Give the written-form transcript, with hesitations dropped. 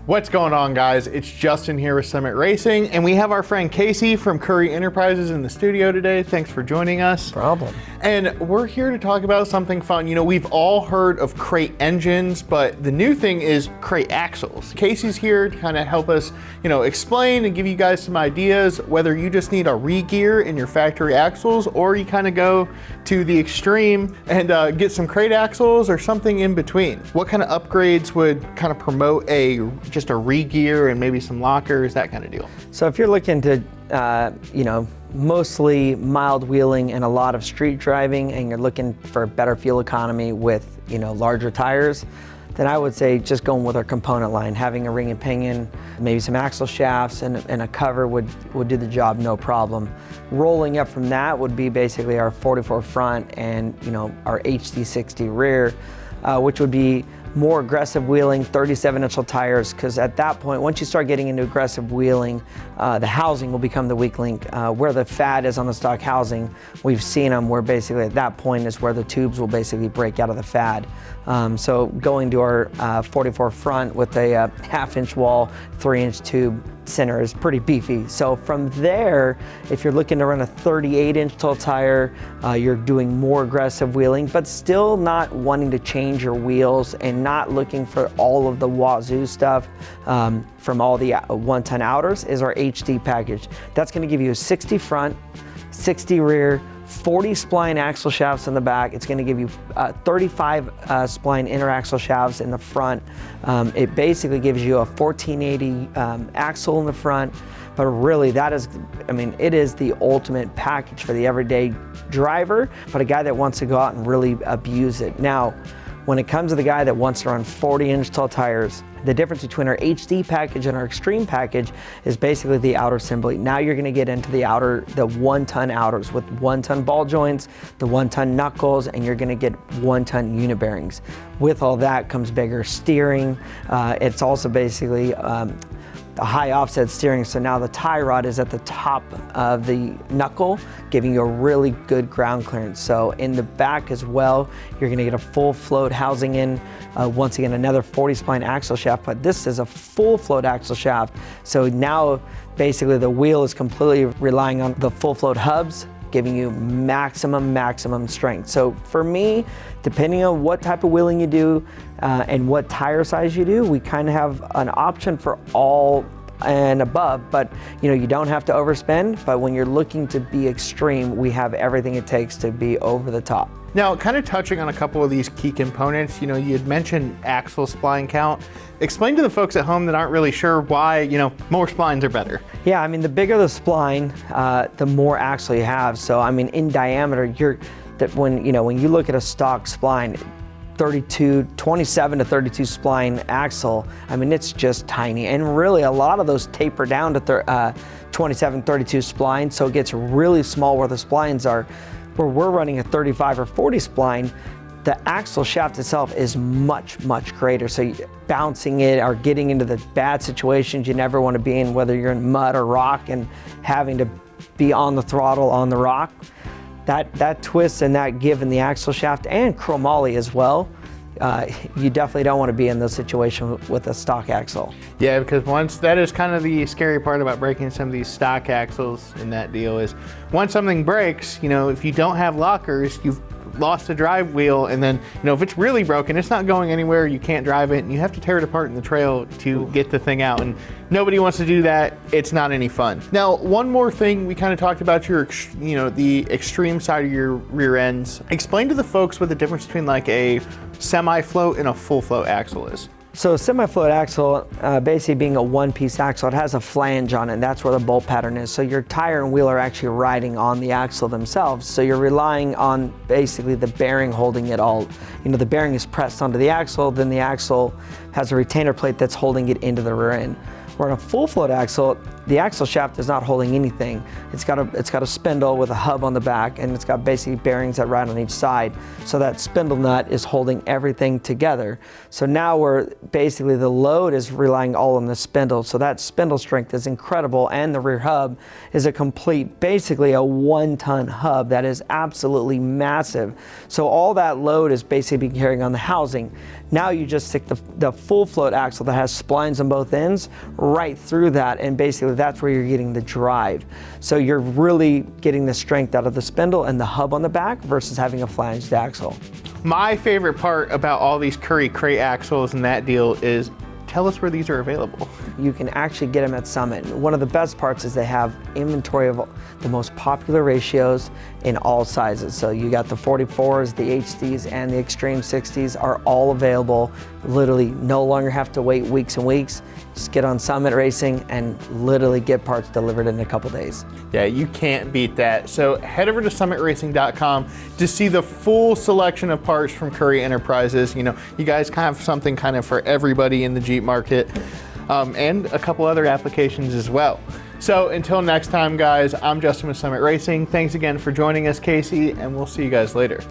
What's going on, guys? It's Justin here with Summit Racing, and we have our friend Casey from Currie Enterprises in the studio today. Thanks for joining us. Problem. And we're here to talk about something fun. You know, we've all heard of crate engines, but the new thing is crate axles. Casey's here to kind of help us, explain and give you guys some ideas, whether you just need a re-gear in your factory axles, or you kind of go to the extreme and get some crate axles or something in between. What kind of upgrades would kind of promote just a re-gear and maybe some lockers, that kind of deal? So if you're looking to, mostly mild wheeling and a lot of street driving, and you're looking for better fuel economy with, larger tires, then I would say just going with our component line. Having a ring and pinion, maybe some axle shafts and a cover would do the job no problem. Rolling up from that would be basically our 44 front and our HD60 rear, which would be more aggressive wheeling, 37-inch tires, because at that point, once you start getting into aggressive wheeling, the housing will become the weak link. Where the fat is on the stock housing, we've seen them where basically at that point is where the tubes will basically break out of the fat. So going to our 44 front with a half-inch wall, 3-inch tube center is pretty beefy. So from there, if you're looking to run a 38-inch tall tire, you're doing more aggressive wheeling, but still not wanting to change your wheels and not looking for all of the wazoo stuff from all the 1-ton outers, is our HD package. That's going to give you a 60 front, 60 rear, 40 spline axle shafts in the back. It's going to give you 35 spline inner axle shafts in the front. It basically gives you a 1480 axle in the front, but really it is the ultimate package for the everyday driver, but a guy that wants to go out and really abuse it. Now, when it comes to the guy that wants to run 40-inch tall tires, the difference between our HD package and our Extreme package is basically the outer assembly. Now you're going to get into the 1-ton outers with 1-ton ball joints, the 1-ton knuckles, and you're going to get 1-ton unit bearings. With all that comes bigger steering. It's also basically a high offset steering, so now the tie rod is at the top of the knuckle, giving you a really good ground clearance. So in the back as well, you're gonna get a full float housing in. Once again, another 40 spline axle shaft, but this is a full float axle shaft. So now basically the wheel is completely relying on the full float hubs, giving you maximum strength. So for me, depending on what type of wheeling you do and what tire size you do, we kind of have an option for all and above, but you don't have to overspend, but when you're looking to be extreme, we have everything it takes to be over the top. Now, kind of touching on a couple of these key components, you had mentioned axle spline count. Explain to the folks at home that aren't really sure why, more splines are better. Yeah, the bigger the spline, the more axle you have. So, in diameter, when you look at a stock spline, 27 to 32 spline axle, it's just tiny. And really, a lot of those taper down to 27, 32 splines, so it gets really small where the splines are. Where we're running a 35 or 40 spline, the axle shaft itself is much greater. So bouncing it or getting into the bad situations you never want to be in, whether you're in mud or rock and having to be on the throttle on the rock, that twist and that give in the axle shaft and chromoly as well, you definitely don't want to be in those situations with a stock axle. Yeah, because that is kind of the scary part about breaking some of these stock axles in that deal is once something breaks, if you don't have lockers, you've lost the drive wheel, and then if it's really broken, it's not going anywhere, you can't drive it, and you have to tear it apart in the trail to get the thing out, and nobody wants to do that. It's not any fun. Now, one more thing, we kind of talked about the extreme side of your rear ends. Explain to the folks what the difference between like a semi-float and a full float axle is. So semi-float axle, basically being a one-piece axle, it has a flange on it, and that's where the bolt pattern is. So your tire and wheel are actually riding on the axle themselves. So you're relying on basically the bearing holding it all. The bearing is pressed onto the axle, then the axle has a retainer plate that's holding it into the rear end. Where on a full float axle, the axle shaft is not holding anything. It's got a spindle with a hub on the back, and it's got basically bearings that ride on each side. So that spindle nut is holding everything together. So now we're basically, the load is relying all on the spindle. So that spindle strength is incredible, and the rear hub is a complete, basically a 1-ton hub that is absolutely massive. So all that load is basically being carrying on the housing. Now you just stick the full float axle that has splines on both ends right through that, and basically that's where you're getting the drive. So you're really getting the strength out of the spindle and the hub on the back versus having a flanged axle. My favorite part about all these Currie crate axles and that deal is, tell us where these are available. You can actually get them at Summit. One of the best parts is they have inventory of the most popular ratios in all sizes. So you got the 44s, the HDs, and the Extreme 60s are all available. Literally no longer have to wait weeks and weeks. Just get on Summit Racing and literally get parts delivered in a couple days. Yeah, you can't beat that. So head over to summitracing.com to see the full selection of parts from Currie Enterprises. You know, you guys have something kind of for everybody in the Jeep market, and a couple other applications as well. So until next time, guys, I'm Justin with Summit Racing. Thanks again for joining us, Casey, and we'll see you guys later.